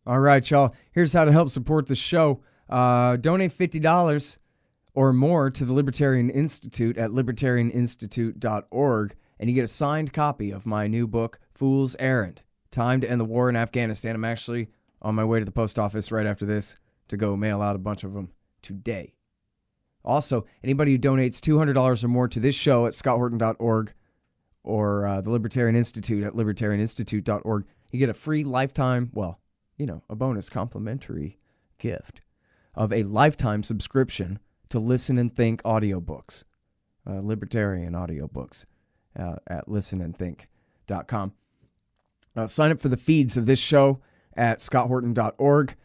All right, y'all. Here's how to help support the show. Donate $50 or more to the Libertarian Institute at libertarianinstitute.org, and you get a signed copy of my new book, Fool's Errand, Time to End the War in Afghanistan. I'm actually on my way to the post office right after this to go mail out a bunch of them today. Also, anybody who donates $200 or more to this show at scotthorton.org or the Libertarian Institute at libertarianinstitute.org, you get a free lifetime, a bonus complimentary gift of a lifetime subscription to Listen and Think audiobooks, libertarian audiobooks at listenandthink.com. Sign up for the feeds of this show at scotthorton.org.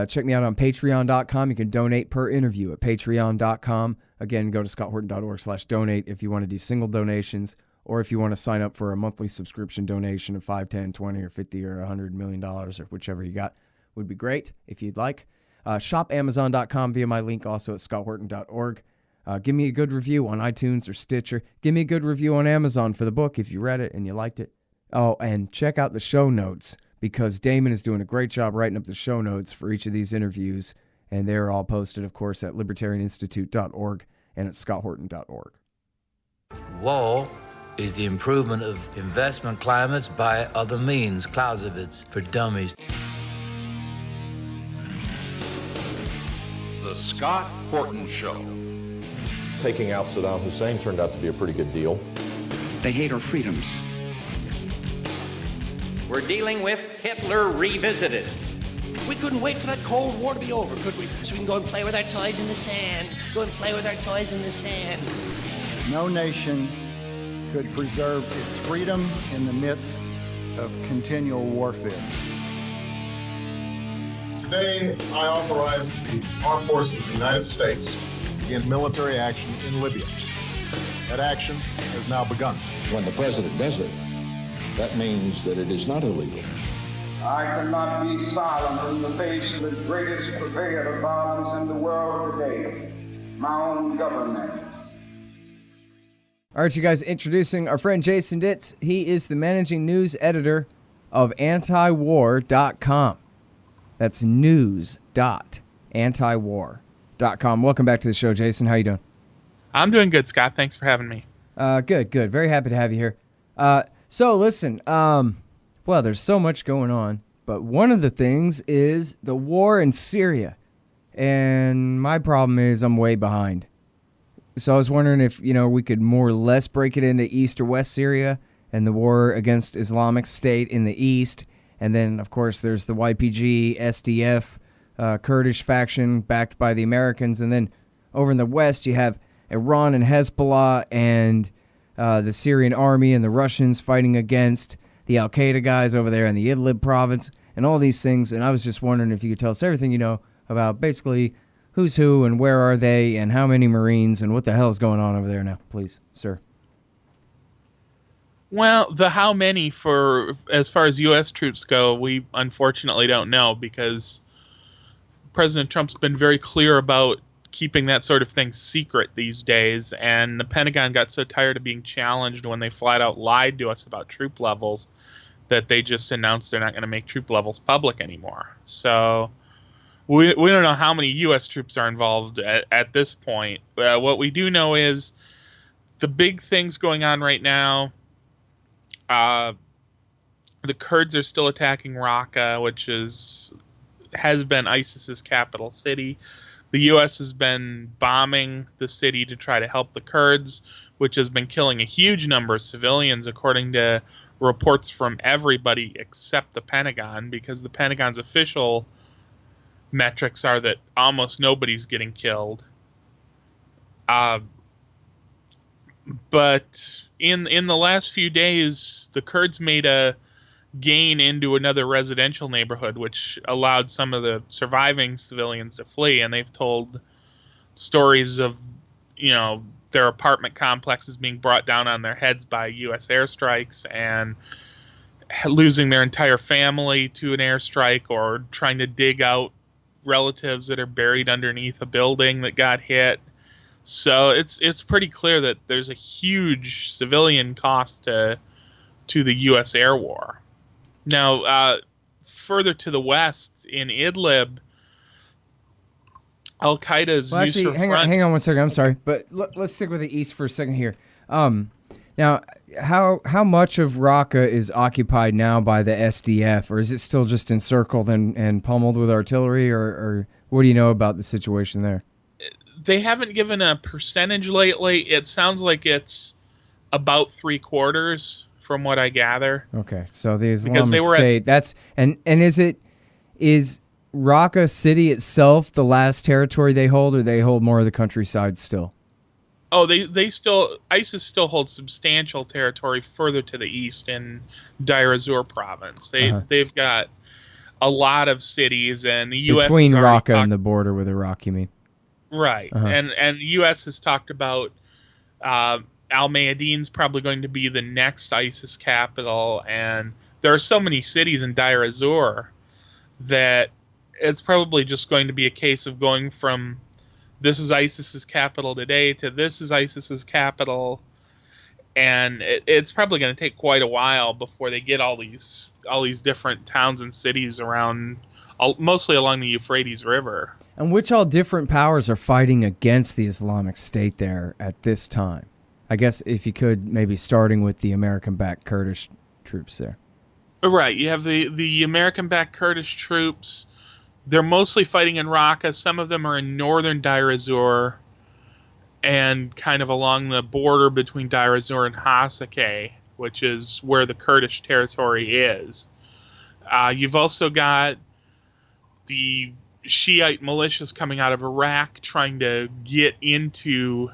Check me out on patreon.com. You can donate per interview at patreon.com. Again, go to scotthorton.org/donate if you want to do single donations, or if you want to sign up for a monthly subscription donation of $5, $10, $20, or $50 or $100 million, or whichever you got, would be great if you'd like. Shop Amazon.com via my link, also at scotthorton.org. Give me a good review on iTunes or Stitcher. Give me a good review on Amazon for the book if you read it and you liked it. Oh, and check out the show notes, because Damon is doing a great job writing up the show notes for each of these interviews, and they're all posted, of course, at libertarianinstitute.org and at scotthorton.org. War is the improvement of investment climates by other means, Clausewitz for dummies. The Scott Horton Show. Taking out Saddam Hussein turned out to be a pretty good deal. They hate our freedoms. We're dealing with Hitler revisited. We couldn't wait for that Cold War to be over, could we? So we can go and play with our toys in the sand. Go and play with our toys in the sand. No nation could preserve its freedom in the midst of continual warfare. Today, I authorize the Armed Forces of the United States to begin military action in Libya. That action has now begun. When the president does it, that means that it is not illegal. I cannot be silent in the face of the greatest purveyor of violence in the world today, my own government. All right, you guys, introducing our friend Jason Ditz. He is the managing news editor of antiwar.com. That's news.antiwar.com. Welcome back to the show, Jason. How you doing? I'm doing good, Scott. Thanks for having me. Good. Very happy to have you here. So listen, there's so much going on, but one of the things is the war in Syria. And my problem is I'm way behind. So I was wondering if, we could more or less break it into East or West Syria and the war against Islamic State in the East. And then, of course, there's the YPG, SDF, Kurdish faction backed by the Americans. And then over in the West, you have Iran and Hezbollah and the Syrian army and the Russians fighting against the Al-Qaeda guys over there in the Idlib province and all these things. And I was just wondering if you could tell us everything you know about basically who's who and where are they and how many Marines and what the hell is going on over there now, please, sir. Well, the how many as far as U.S. troops go, we unfortunately don't know, because President Trump's been very clear about keeping that sort of thing secret these days, and the Pentagon got so tired of being challenged when they flat out lied to us about troop levels that they just announced they're not going to make troop levels public anymore. So we don't know how many U.S. troops are involved at this point. What we do know is the big things going on right now. The Kurds are still attacking Raqqa, which has been ISIS's capital city. The U.S. has been bombing the city to try to help the Kurds, which has been killing a huge number of civilians, according to reports from everybody except the Pentagon, because the Pentagon's official metrics are that almost nobody's getting killed. But in the last few days, the Kurds made a gain into another residential neighborhood, which allowed some of the surviving civilians to flee. And they've told stories of, their apartment complexes being brought down on their heads by U.S. airstrikes and losing their entire family to an airstrike, or trying to dig out relatives that are buried underneath a building that got hit. So it's pretty clear that there's a huge civilian cost to the U.S. air war. Now, further to the west in Idlib, Al Qaeda's Well, actually, Nusra hang Front. on 1 second. I'm sorry, but let's stick with the east for a second here. Now, how much of Raqqa is occupied now by the SDF, or is it still just encircled and pummeled with artillery, or what do you know about the situation there? They haven't given a percentage lately. It sounds like it's about 3/4 from what I gather. Okay, so the Because they Islamic were State, that's and is Raqqa city itself the last territory they hold, or they hold more of the countryside still? Oh, ISIS still holds substantial territory further to the east in Deir ez-Zor province. They've got a lot of cities, and the U.S. Between Raqqa and the border with Iraq, you mean? Right, and the U.S. has talked about Al-Mayadin's probably going to be the next ISIS capital, and there are so many cities in Deir ez-Zor that it's probably just going to be a case of going from this is ISIS's capital today to this is ISIS's capital, and it's probably going to take quite a while before they get all these different towns and cities around, mostly along the Euphrates River. And which all different powers are fighting against the Islamic State there at this time? I guess if you could, maybe starting with the American-backed Kurdish troops there. Right, you have the American-backed Kurdish troops. They're mostly fighting in Raqqa. Some of them are in northern Deir ez-Zor and kind of along the border between Deir ez-Zor and Hasakeh, which is where the Kurdish territory is. You've also got the Shiite militias coming out of Iraq trying to get into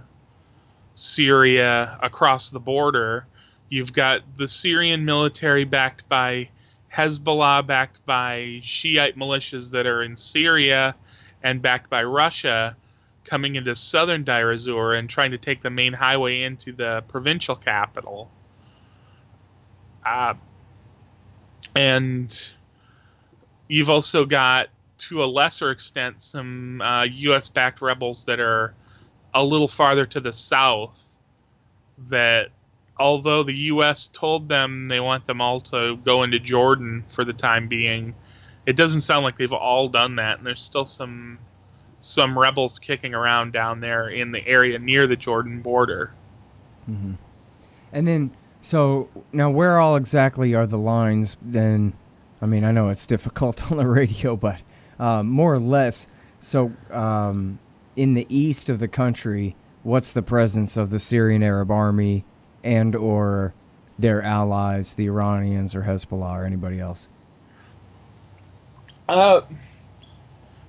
Syria across the border. You've got the Syrian military backed by Hezbollah, backed by Shiite militias that are in Syria and backed by Russia, coming into southern Deir ez-Zor and trying to take the main highway into the provincial capital. And you've also got, to a lesser extent, some U.S.-backed rebels that are a little farther to the south that, although the U.S. told them they want them all to go into Jordan for the time being, it doesn't sound like they've all done that, and there's still some rebels kicking around down there in the area near the Jordan border. Mm-hmm. And then, so now where all exactly are the lines then? I mean, I know it's difficult on the radio, but more or less, so in the east of the country, what's the presence of the Syrian Arab Army and or their allies, the Iranians or Hezbollah or anybody else?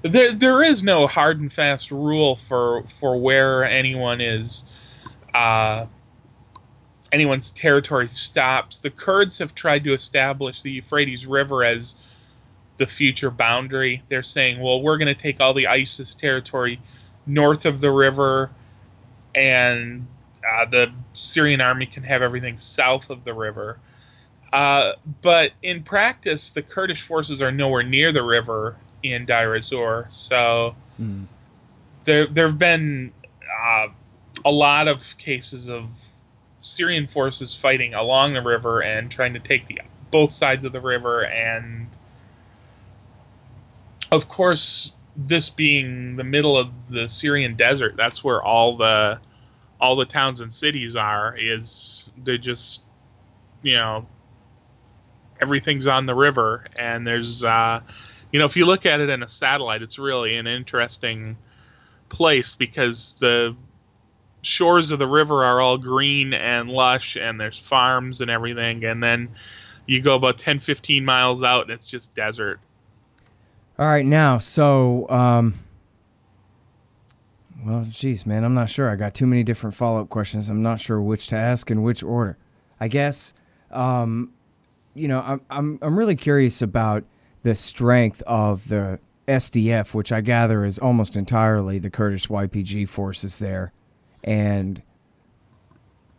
There is no hard and fast rule for where anyone's territory stops. The Kurds have tried to establish the Euphrates River as the future boundary. They're saying, well, we're going to take all the ISIS territory north of the river, and the Syrian army can have everything south of the river. But in practice, the Kurdish forces are nowhere near the river in Deir ez-Zor. So there have been a lot of cases of Syrian forces fighting along the river and trying to take both sides of the river. And of course, this being the middle of the Syrian desert, that's where all the towns and cities are. They're just, everything's on the river, and there's if you look at it in a satellite, it's really an interesting place because the shores of the river are all green and lush, and there's farms and everything, and then you go about 10-15 miles out and it's just desert. All right, now, so well, geez, man, I'm not sure. I got too many different follow-up questions. I'm not sure which to ask in which order. I guess I'm really curious about the strength of the SDF, which I gather is almost entirely the Kurdish YPG forces there. And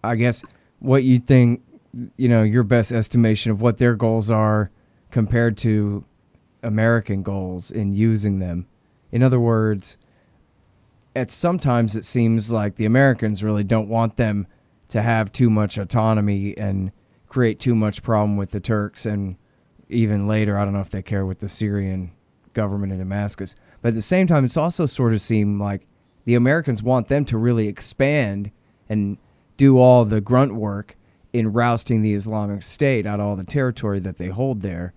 I guess what you think, your best estimation of what their goals are compared to American goals in using them. In other words, sometimes it seems like the Americans really don't want them to have too much autonomy and create too much problem with the Turks and even later, I don't know if they care with the Syrian government in Damascus. But at the same time, it's also sort of seemed like the Americans want them to really expand and do all the grunt work in rousting the Islamic State out of all the territory that they hold there.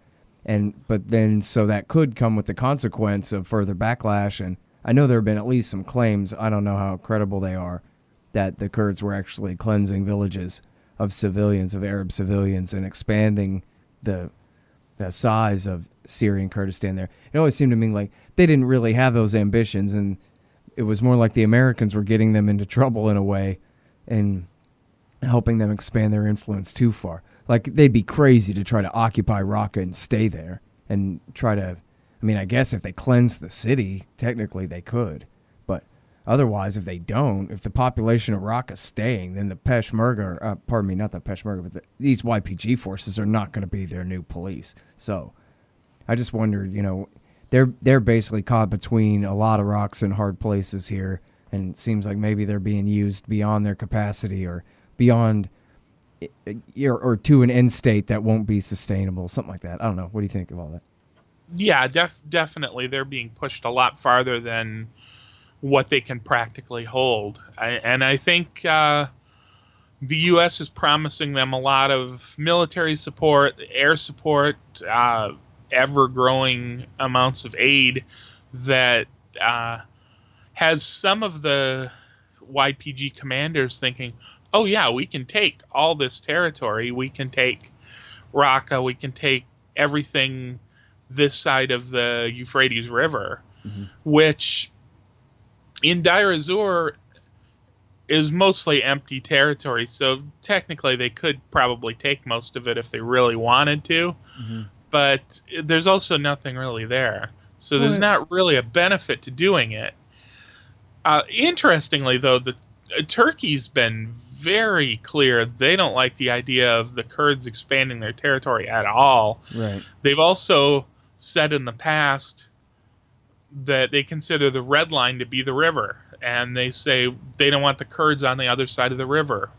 But then, so that could come with the consequence of further backlash. And I know there have been at least some claims, I don't know how credible they are, that the Kurds were actually cleansing villages of civilians, of Arab civilians, and expanding the size of Syrian Kurdistan there. It always seemed to me like they didn't really have those ambitions, and it was more like the Americans were getting them into trouble in a way and helping them expand their influence too far. Like, they'd be crazy to try to occupy Raqqa and stay there and try to, I mean, I guess if they cleanse the city, technically they could. But otherwise, if they don't, if the population of Raqqa's staying, then the Peshmerga, not the Peshmerga, but these YPG forces are not going to be their new police. So I just wonder, they're basically caught between a lot of rocks and hard places here, and it seems like maybe they're being used beyond their capacity or beyond or to an end state that won't be sustainable, something like that. I don't know. What do you think of all that? Yeah, definitely. They're being pushed a lot farther than what they can practically hold. And I think the U.S. is promising them a lot of military support, air support, ever-growing amounts of aid that has some of the YPG commanders thinking, oh, yeah, we can take all this territory. We can take Raqqa. We can take everything this side of the Euphrates River, which in Deir ez-Zor is mostly empty territory. So technically they could probably take most of it if they really wanted to. But there's also nothing really there. So there's not really a benefit to doing it. Interestingly, though, Turkey's been very clear they don't like the idea of the Kurds expanding their territory at all. Right. They've also said in the past that they consider the red line to be the river, and they say they don't want the Kurds on the other side of the river,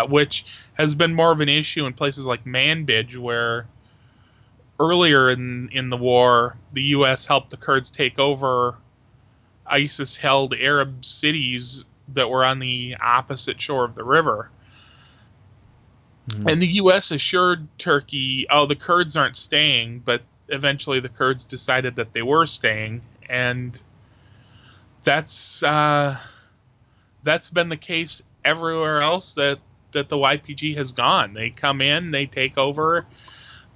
which has been more of an issue in places like Manbij, where earlier in the war, the U.S. helped the Kurds take over ISIS-held Arab cities that were on the opposite shore of the river. And the U.S. assured Turkey, the Kurds aren't staying, but eventually the Kurds decided that they were staying, and that's been the case everywhere else that the YPG has gone. They come in, they take over.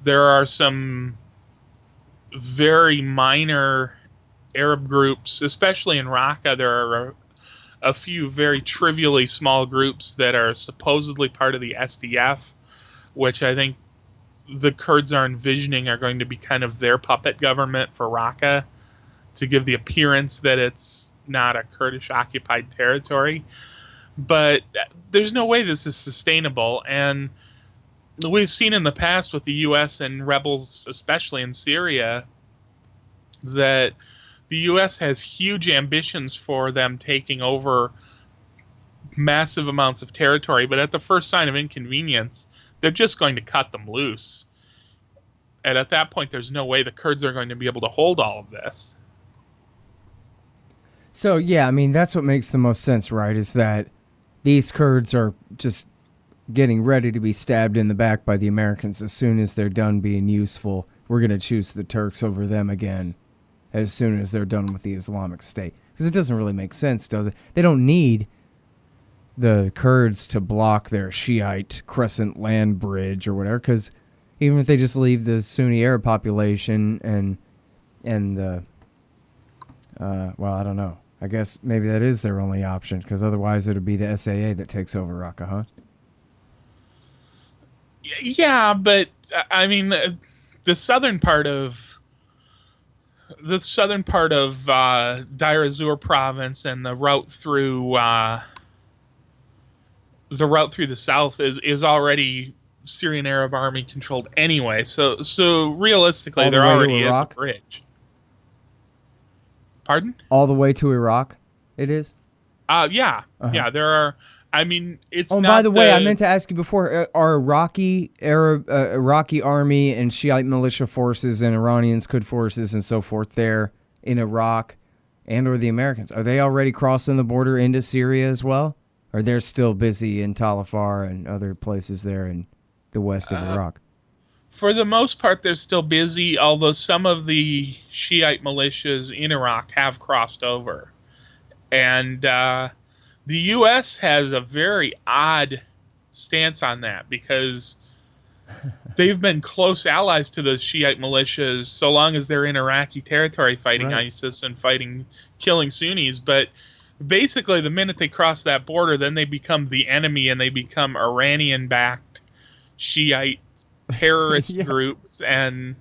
There are some very minor Arab groups, especially in Raqqa. There are a few very trivially small groups that are supposedly part of the SDF, which I think the Kurds are envisioning are going to be kind of their puppet government for Raqqa to give the appearance that it's not a Kurdish occupied territory. But there's no way this is sustainable. And we've seen in the past with the U.S. and rebels, especially in Syria, that the U.S. has huge ambitions for them taking over massive amounts of territory, but at the first sign of inconvenience, they're just going to cut them loose. And at that point, there's no way the Kurds are going to be able to hold all of this. So, yeah, I mean, that's what makes the most sense, right, is that these Kurds are just getting ready to be stabbed in the back by the Americans as soon as they're done being useful. We're going to choose the Turks over them again as soon as they're done with the Islamic State. Because it doesn't really make sense, does it? They don't need the Kurds to block their Shiite Crescent land bridge or whatever, because even if they just leave the Sunni Arab population and the, well, I don't know. I guess maybe that is their only option, because otherwise it would be the SAA that takes over Raqqa, huh? Yeah, but I mean, the southern part of Deir ez-Zor province and the route through the south is already Syrian Arab army controlled anyway. So realistically, there already is a bridge. Pardon? All the way to Iraq, it is? Yeah. Yeah, there are. I mean, it's not. Oh, by the way, I meant to ask you before: are Iraqi army and Shiite militia forces and Iranians, Quds forces, and so forth there in Iraq, and/or the Americans, are they already crossing the border into Syria as well? Or they're still busy in Tal Afar and other places there in the west of Iraq? For the most part, they're still busy, although some of the Shiite militias in Iraq have crossed over. And the U.S. has a very odd stance on that because they've been close allies to those Shiite militias so long as they're in Iraqi territory fighting ISIS and killing Sunnis. But basically, the minute they cross that border, then they become the enemy and they become Iranian-backed Shiite terrorist groups, and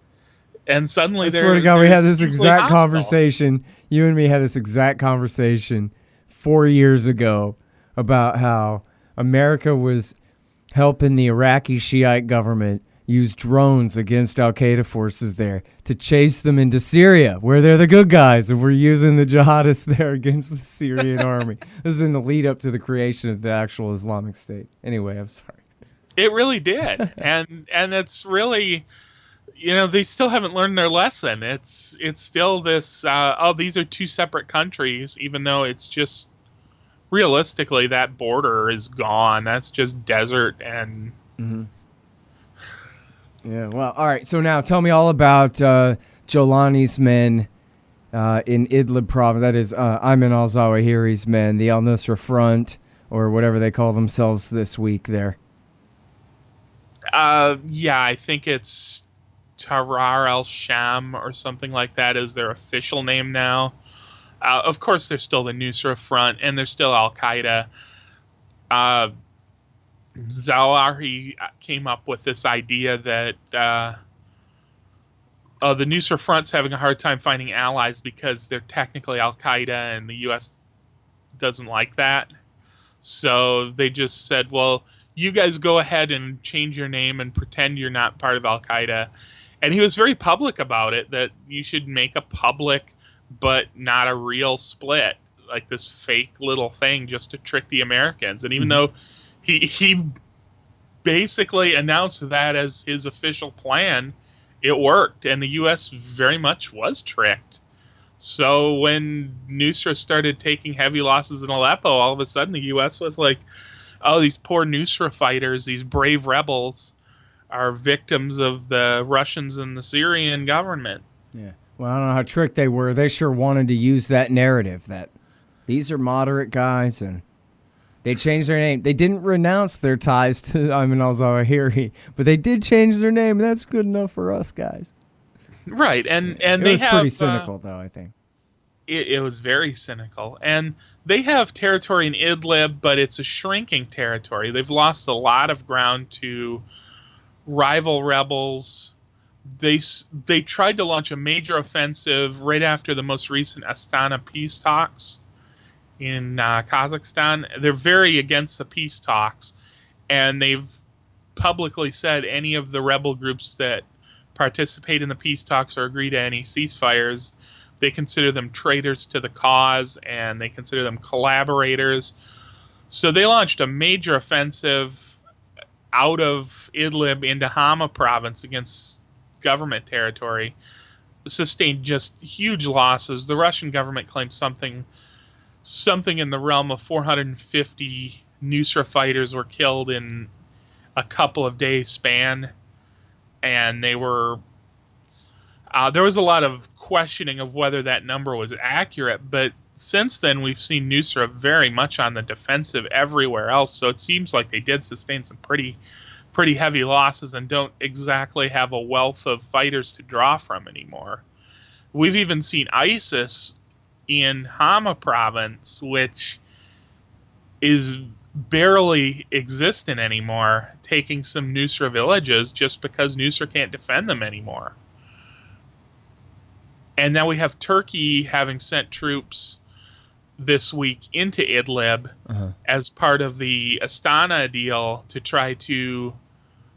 suddenly they're... I swear to God, we had this exact conversation. You and me had this exact conversation 4 years ago about how America was helping the Iraqi Shiite government use drones against al-Qaeda forces there to chase them into Syria, where they're the good guys, and we're using the jihadists there against the Syrian army. This is in the lead up to the creation of the actual Islamic State. Anyway, I'm sorry. It really did, and it's really, they still haven't learned their lesson. It's still this. These are two separate countries, even though it's just realistically that border is gone. That's just desert and. Mm-hmm. Yeah. Well, all right. So now tell me all about Jolani's men in Idlib province. That is Ayman al-Zawahiri's men, the al-Nusra Front, or whatever they call themselves this week there. Yeah, I think it's Tahrir al-Sham or something like that is their official name now. Of course, they're still the Nusra Front, and they're still al-Qaeda. Zawahiri came up with this idea that the Nusra Front's having a hard time finding allies because they're technically al-Qaeda, and the U.S. doesn't like that. So they just said, well, you guys go ahead and change your name and pretend you're not part of al-Qaeda. And he was very public about it, that you should make a public but not a real split, like this fake little thing just to trick the Americans. And even though he basically announced that as his official plan, it worked, and the U.S. very much was tricked. So when Nusra started taking heavy losses in Aleppo, all of a sudden the U.S. was like, oh, these poor Nusra fighters, these brave rebels, are victims of the Russians and the Syrian government. Yeah. Well, I don't know how tricked they were. They sure wanted to use that narrative that these are moderate guys, and they changed their name. They didn't renounce their ties to Ayman al-Zawahiri, but they did change their name, and that's good enough for us guys. Right, and it they was have pretty cynical, though, I think. It was very cynical, and they have territory in Idlib, but it's a shrinking territory. They've lost a lot of ground to rival rebels. They tried to launch a major offensive right after the most recent Astana peace talks in Kazakhstan. They're very against the peace talks, and they've publicly said any of the rebel groups that participate in the peace talks or agree to any ceasefires, they consider them traitors to the cause, and they consider them collaborators. So they launched a major offensive out of Idlib into Hama province against government territory, sustained just huge losses. The Russian government claims something in the realm of 450 Nusra fighters were killed in a couple of days span, and they were there was a lot of questioning of whether that number was accurate, but since then we've seen Nusra very much on the defensive everywhere else, so it seems like they did sustain some pretty heavy losses and don't exactly have a wealth of fighters to draw from anymore. We've even seen ISIS in Hama province, which is barely existent anymore, taking some Nusra villages just because Nusra can't defend them anymore. And now we have Turkey having sent troops this week into Idlib as part of the Astana deal to try to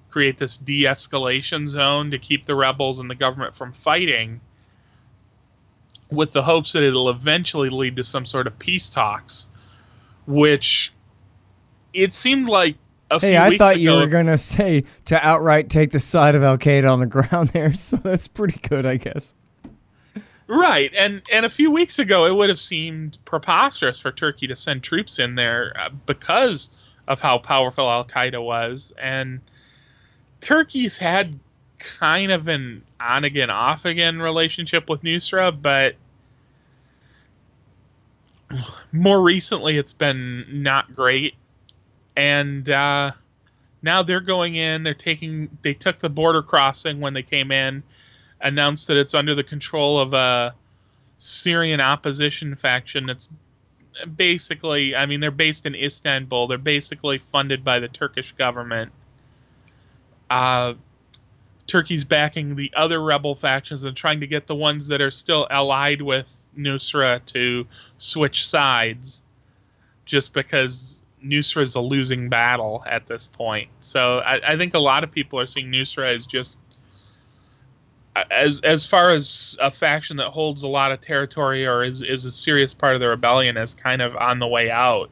create this de-escalation zone to keep the rebels and the government from fighting, with the hopes that it'll eventually lead to some sort of peace talks, which it seemed like a few Hey, I weeks thought ago, you were going to say to outright take the side of Al Qaeda on the ground there, so that's pretty good, I guess. right, and a few weeks ago, it would have seemed preposterous for Turkey to send troops in there because of how powerful Al Qaeda was, and Turkey's had kind of an on-again, off-again relationship with Nusra, but more recently it's been not great. And now they're going in, they took the border crossing when they came in, announced that it's under the control of a Syrian opposition faction that's basically, I mean, they're based in Istanbul. They're basically funded by the Turkish government. Turkey's backing the other rebel factions and trying to get the ones that are still allied with Nusra to switch sides, just because Nusra is a losing battle at this point. So I think a lot of people are seeing Nusra as just, as far as a faction that holds a lot of territory or is a serious part of the rebellion, as kind of on the way out.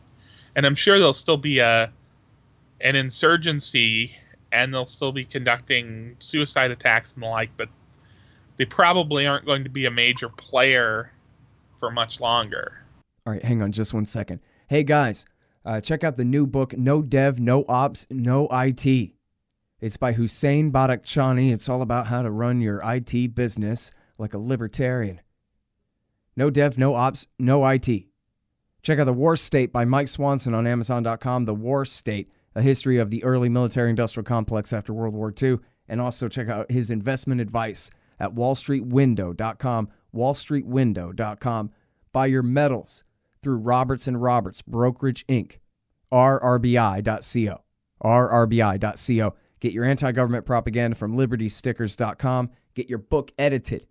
And I'm sure there'll still be an insurgency, and they'll still be conducting suicide attacks and the like, but they probably aren't going to be a major player for much longer. All right, hang on just 1 second. Hey, guys, check out the new book, No Dev, No Ops, No IT. It's by Hussein Badakhshani. It's all about how to run your IT business like a libertarian. No Dev, No Ops, No IT. Check out The War State by Mike Swanson on Amazon.com. The War State, a history of the early military-industrial complex after World War II. And also check out his investment advice at wallstreetwindow.com, wallstreetwindow.com. Buy your metals through Roberts & Roberts Brokerage Inc., rrbi.co, rrbi.co. Get your anti-government propaganda from libertystickers.com. Get your book edited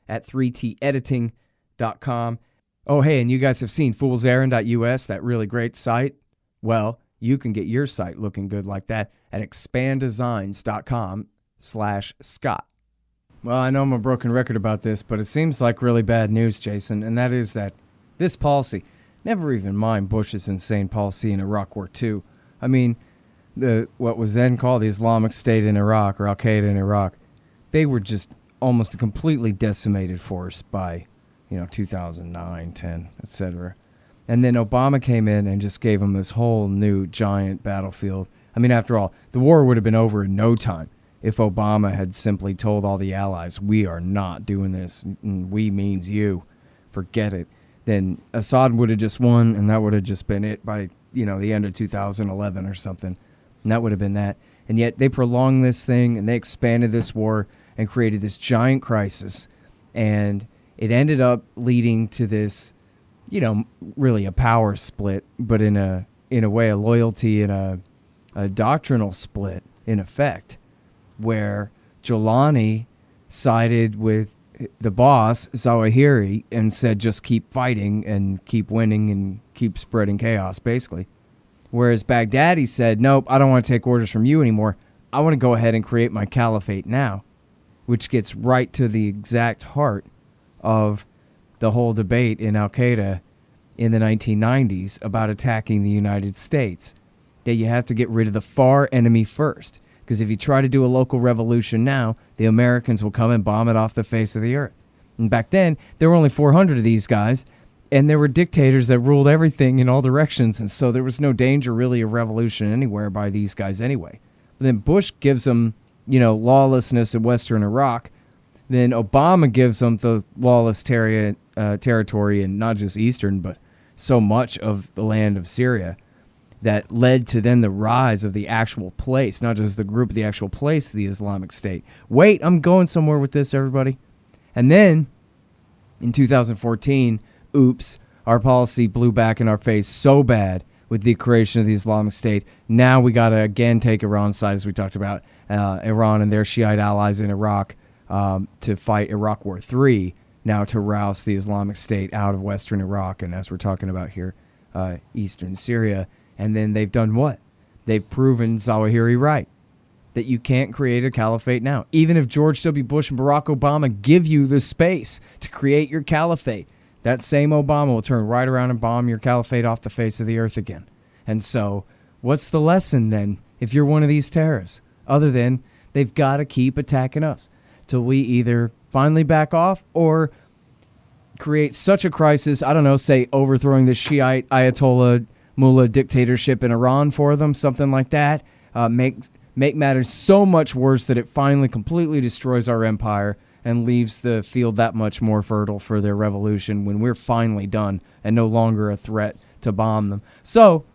at 3tediting.com. Oh, hey, and you guys have seen foolserrand.us, that really great site? Well, you can get your site looking good like that at expanddesigns.com/Scott. Well, I know I'm a broken record about this, but it seems like really bad news, Jason, and that is that this policy, never even mind Bush's insane policy in Iraq War II. I mean, what was then called the Islamic State in Iraq, or Al-Qaeda in Iraq, they were just almost a completely decimated force by, 2009, 10, etc. And then Obama came in and just gave them this whole new giant battlefield. I mean, after all, the war would have been over in no time if Obama had simply told all the allies, we are not doing this, and we means you, forget it. Then Assad would have just won, and that would have just been it by, the end of 2011 or something. And that would have been that. And yet they prolonged this thing, and they expanded this war and created this giant crisis. And it ended up leading to this, really a power split, but in a way, a loyalty and a doctrinal split, in effect, where Jolani sided with the boss, Zawahiri, and said just keep fighting and keep winning and keep spreading chaos, basically. Whereas Baghdadi said, nope, I don't want to take orders from you anymore. I want to go ahead and create my caliphate now, which gets right to the exact heart of the whole debate in Al-Qaeda in the 1990s about attacking the United States. That you have to get rid of the far enemy first. Because if you try to do a local revolution now, the Americans will come and bomb it off the face of the earth. And back then, there were only 400 of these guys, and there were dictators that ruled everything in all directions, and so there was no danger really of revolution anywhere by these guys anyway. But then Bush gives them, lawlessness in Western Iraq. Then Obama gives them the lawless territory in not just Eastern, but so much of the land of Syria that led to then the rise of the actual place, not just the group, the actual place, the Islamic State. Wait, I'm going somewhere with this, everybody. And then in 2014, oops, our policy blew back in our face so bad with the creation of the Islamic State. Now we got to again take Iran's side, as we talked about, Iran and their Shiite allies in Iraq to fight Iraq War III, now to rouse the Islamic State out of Western Iraq, and as we're talking about here, Eastern Syria. And then they've done what? They've proven Zawahiri right, that you can't create a caliphate now. Even if George W. Bush and Barack Obama give you the space to create your caliphate, that same Obama will turn right around and bomb your caliphate off the face of the earth again. And so What's the lesson then if you're one of these terrorists? Other than they've got to keep attacking us till we either finally back off or create such a crisis, I don't know, say overthrowing the Shiite Ayatollah mullah dictatorship in Iran for them, something like that, make matters so much worse that it finally completely destroys our empire and leaves the field that much more fertile for their revolution when we're finally done and no longer a threat to bomb them. So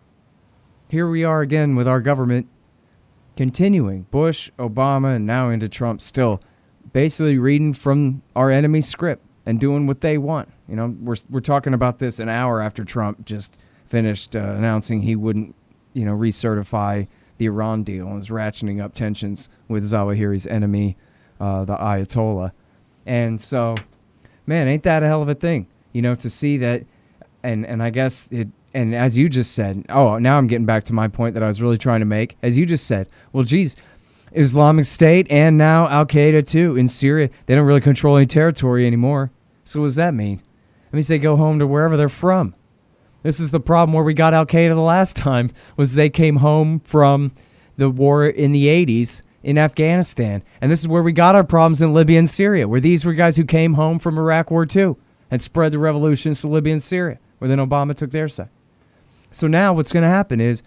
here we are again with our government continuing, Bush, Obama, and now into Trump, still basically reading from our enemy's script and doing what they want. You know, we're talking about this an hour after Trump just finished announcing he wouldn't, recertify the Iran deal and is ratcheting up tensions with Zawahiri's enemy, the Ayatollah. And so, man, ain't that a hell of a thing, to see that. And I guess it, and as you just said, now I'm getting back to my point that I was really trying to make. As you just said, well, geez, Islamic State and now Al-Qaeda too in Syria, they don't really control any territory anymore. So what does that mean? It means they go home to wherever they're from. This is the problem where we got Al-Qaeda the last time, was they came home from the war in the 80s in Afghanistan. And this is where we got our problems in Libya and Syria, where these were guys who came home from Iraq War II and spread the revolutions to Libya and Syria, where then Obama took their side. So now what's going to happen is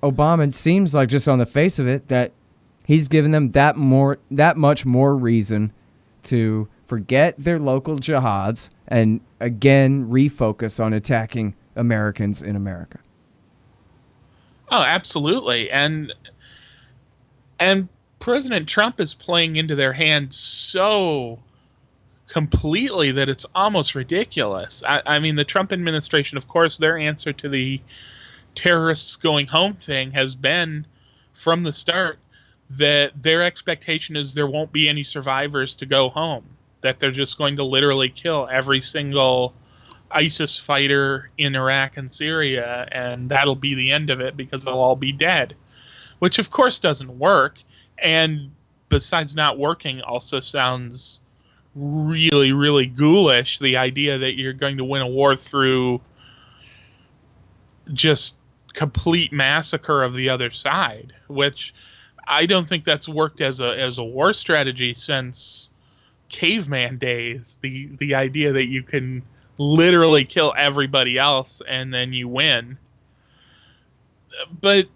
Obama, it seems like just on the face of it, that he's given them that much more reason to forget their local jihads and again refocus on attacking Americans in America. Oh, absolutely. And President Trump is playing into their hands so completely that it's almost ridiculous. I mean, the Trump administration, of course, their answer to the terrorists going home thing has been from the start that their expectation is there won't be any survivors to go home, that they're just going to literally kill every single ISIS fighter in Iraq and Syria, and that'll be the end of it because they'll all be dead, which of course doesn't work. And besides not working, also sounds really, really ghoulish, the idea that you're going to win a war through just complete massacre of the other side, which I don't think that's worked as a war strategy since caveman days. The idea that you can literally kill everybody else and then you win. But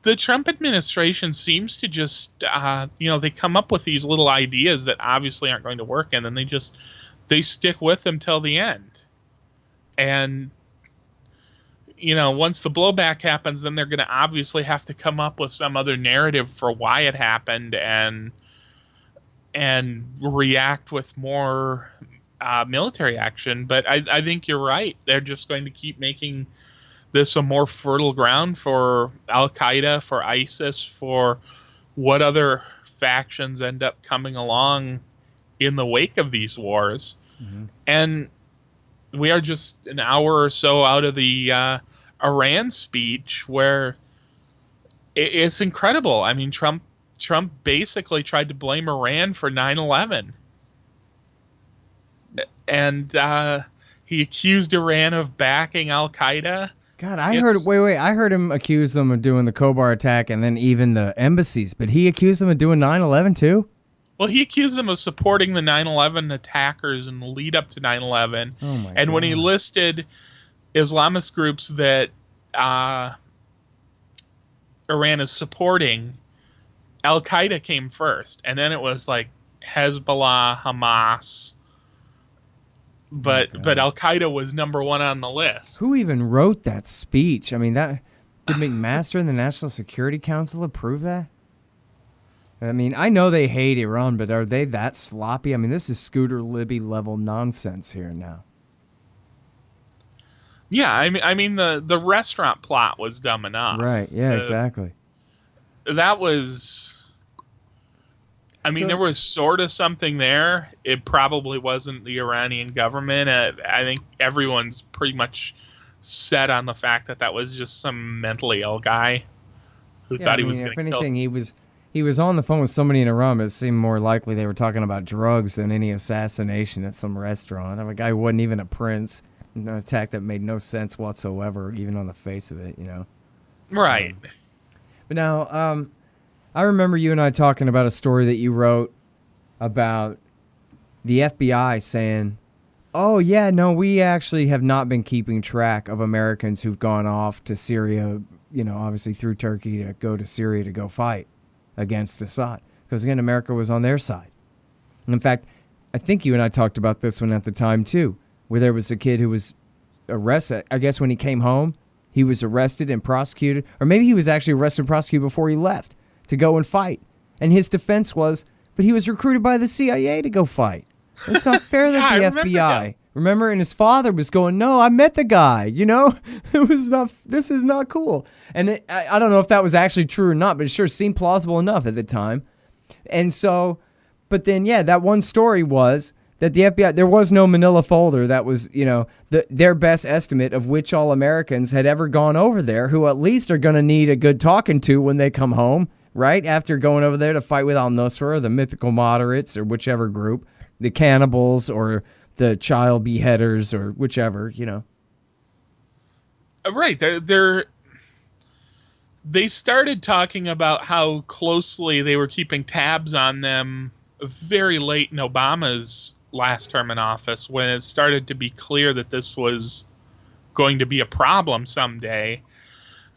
the Trump administration seems to just, they come up with these little ideas that obviously aren't going to work, and then they stick with them till the end. And, once the blowback happens, then they're going to obviously have to come up with some other narrative for why it happened and react with more military action. But I think you're right. They're just going to keep making this a more fertile ground for Al-Qaeda, for ISIS, for what other factions end up coming along in the wake of these wars. Mm-hmm. And we are just an hour or so out of the Iran speech, where it's incredible. I mean, Trump basically tried to blame Iran for 9/11. And he accused Iran of backing Al-Qaeda. God, I heard him accuse them of doing the Khobar attack and then even the embassies, but he accused them of doing 9/11 too? Well, he accused them of supporting the 9/11 attackers in the lead up to 9/11. Oh my and God. When he listed Islamist groups that Iran is supporting, Al-Qaeda came first, and then it was like Hezbollah, Hamas. But Al-Qaeda was number one on the list. Who even wrote that speech? I mean, did McMaster and the National Security Council approve that? I mean, I know they hate Iran, but are they that sloppy? I mean, this is Scooter Libby level nonsense here now. Yeah, I mean the restaurant plot was dumb enough. Right, yeah, exactly. That was... I mean, there was sort of something there. It probably wasn't the Iranian government. I think everyone's pretty much set on the fact that was just some mentally ill guy who thought he was going to kill. If anything, he was on the phone with somebody in Iran, but it seemed more likely they were talking about drugs than any assassination at some restaurant. A guy who wasn't even a prince. An attack that made no sense whatsoever, even on the face of it, Right. But now, I remember you and I talking about a story that you wrote about the FBI saying, oh, yeah, no, we actually have not been keeping track of Americans who've gone off to Syria, obviously through Turkey to go to Syria to go fight against Assad. Because, again, America was on their side. And in fact, I think you and I talked about this one at the time, too, where there was a kid who was arrested. I guess when he came home, he was arrested and prosecuted. Or maybe he was actually arrested and prosecuted before he left to go and fight. And his defense was, but he was recruited by the CIA to go fight. It's not fair that the FBI... Remember? And his father was going, no, I met the guy, It was not, this is not cool. And I don't know if that was actually true or not, but it sure seemed plausible enough at the time. And so, but then, yeah, that one story was that the FBI, there was no manila folder that was, their best estimate of which all Americans had ever gone over there, who at least are going to need a good talking to when they come home, right? After going over there to fight with al-Nusra or the mythical moderates or whichever group, the cannibals or the child beheaders or whichever, Right. They started talking about how closely they were keeping tabs on them very late in Obama's last term in office, when it started to be clear that this was going to be a problem someday.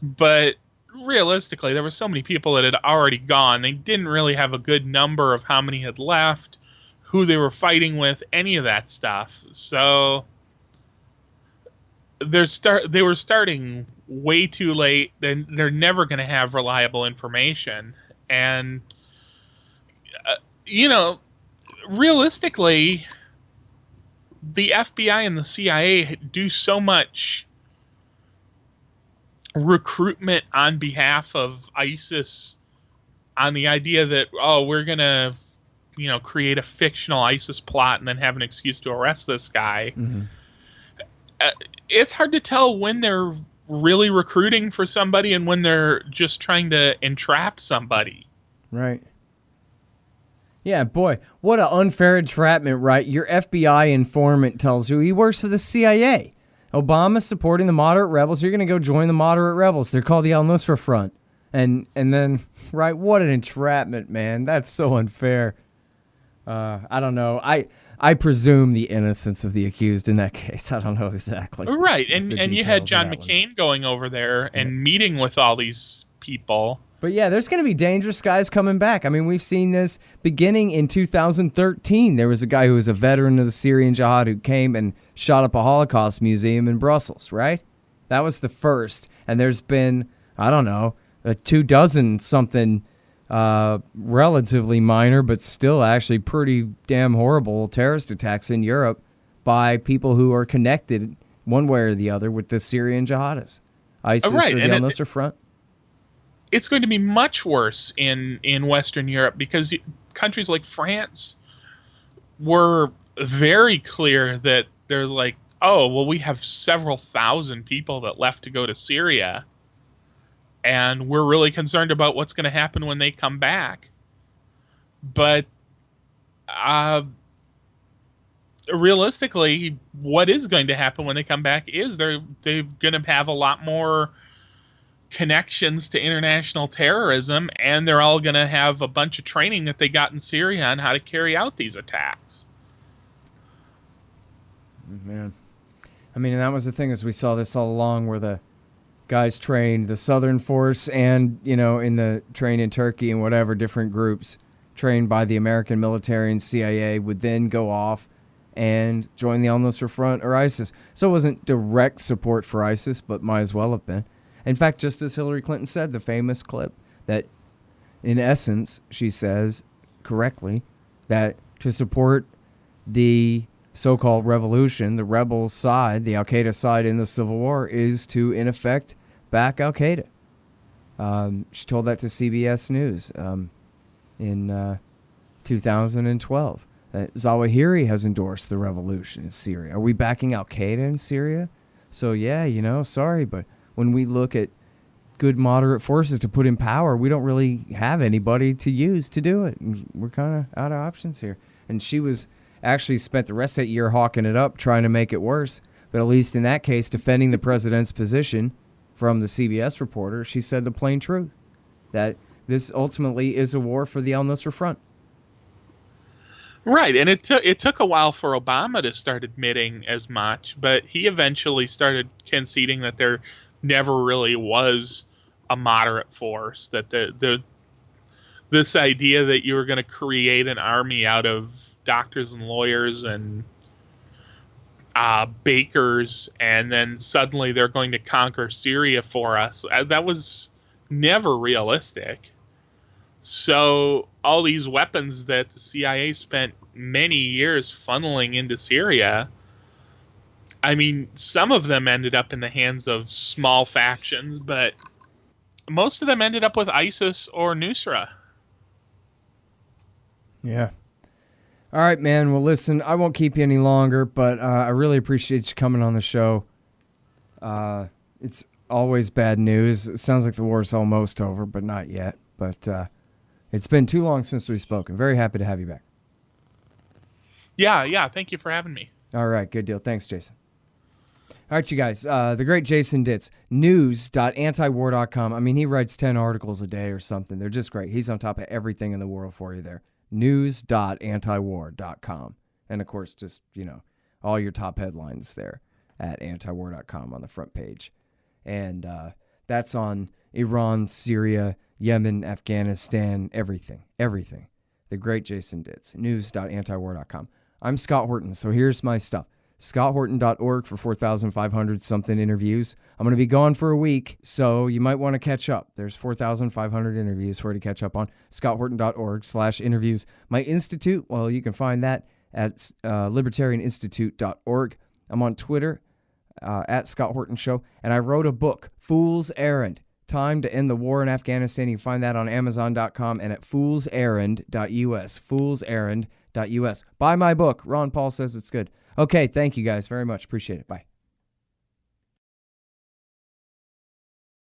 But realistically, there were so many people that had already gone. They didn't really have a good number of how many had left, who they were fighting with, any of that stuff. So they were starting way too late. Then they're never going to have reliable information. And realistically, the FBI and the CIA do so much recruitment on behalf of ISIS on the idea that, we're going to create a fictional ISIS plot and then have an excuse to arrest this guy. Mm-hmm. It's hard to tell when they're really recruiting for somebody and when they're just trying to entrap somebody. Right. Yeah, boy, what an unfair entrapment, right? Your FBI informant tells you he works for the CIA. Obama's supporting the moderate rebels. You're going to go join the moderate rebels. They're called the al-Nusra Front. And then, right, what an entrapment, man. That's so unfair. I don't know. I presume the innocence of the accused in that case. I don't know exactly. Right, and you had John McCain going over there and meeting with all these people. But yeah, there's going to be dangerous guys coming back. I mean, we've seen this beginning in 2013. There was a guy who was a veteran of the Syrian jihad who came and shot up a Holocaust museum in Brussels, right? That was the first. And there's been, I don't know, 24 something relatively minor, but still actually pretty damn horrible terrorist attacks in Europe by people who are connected one way or the other with the Syrian jihadists. ISIS or the al-Nusra Front. It's going to be much worse in Western Europe because countries like France were very clear that there's we have several thousand people that left to go to Syria. And we're really concerned about what's going to happen when they come back. But realistically, what is going to happen when they come back is they're going to have a lot more connections to international terrorism, and they're all going to have a bunch of training that they got in Syria on how to carry out these attacks. Man. I mean, and that was the thing, is we saw this all along where the guys trained, the Southern Force and, in the train in Turkey and whatever different groups trained by the American military and CIA would then go off and join the al-Nusra Front or ISIS. So it wasn't direct support for ISIS, but might as well have been. In fact, just as Hillary Clinton said, the famous clip, that in essence, she says correctly, that to support the so-called revolution, the rebel side, the Al-Qaeda side in the Civil War, is to, in effect, back Al-Qaeda. She told that to CBS News in 2012. Zawahiri has endorsed the revolution in Syria. Are we backing Al-Qaeda in Syria? So, yeah, sorry, but when we look at good moderate forces to put in power, we don't really have anybody to use to do it. We're kind of out of options here. And she was actually spent the rest of that year hawking it up, trying to make it worse. But at least in that case, defending the president's position from the CBS reporter, she said the plain truth, that this ultimately is a war for the al-Nusra Front. Right, and it took a while for Obama to start admitting as much, but he eventually started conceding that there never really was a moderate force, that this idea that you were going to create an army out of doctors and lawyers and bakers, and then suddenly they're going to conquer Syria for us, that was never realistic. So all these weapons that the CIA spent many years funneling into Syria, I mean, some of them ended up in the hands of small factions, but most of them ended up with ISIS or Nusra. Yeah. All right, man. Well, listen, I won't keep you any longer, but I really appreciate you coming on the show. It's always bad news. It sounds like the war's almost over, but not yet. But it's been too long since we've spoken. Very happy to have you back. Yeah. Thank you for having me. All right. Good deal. Thanks, Jason. All right, you guys. The great Jason Ditz, news.antiwar.com. I mean, he writes 10 articles a day or something. They're just great. He's on top of everything in the world for you there. News.antiwar.com. And, of course, just, all your top headlines there at antiwar.com on the front page. And that's on Iran, Syria, Yemen, Afghanistan, everything. The great Jason Ditz, news.antiwar.com. I'm Scott Horton, so here's my stuff. ScottHorton.org for 4,500 something interviews. I'm going to be gone for a week, so you might want to catch up. There's 4,500 interviews for you to catch up on. ScottHorton.org/interviews. My institute, well, you can find that at libertarianinstitute.org. I'm on Twitter at Scott Horton Show, and I wrote a book, Fool's Errand, Time to End the War in Afghanistan. You can find that on Amazon.com and at foolserrand.us. Foolserrand.us. Buy my book. Ron Paul says it's good. Okay, thank you guys very much. Appreciate it. Bye.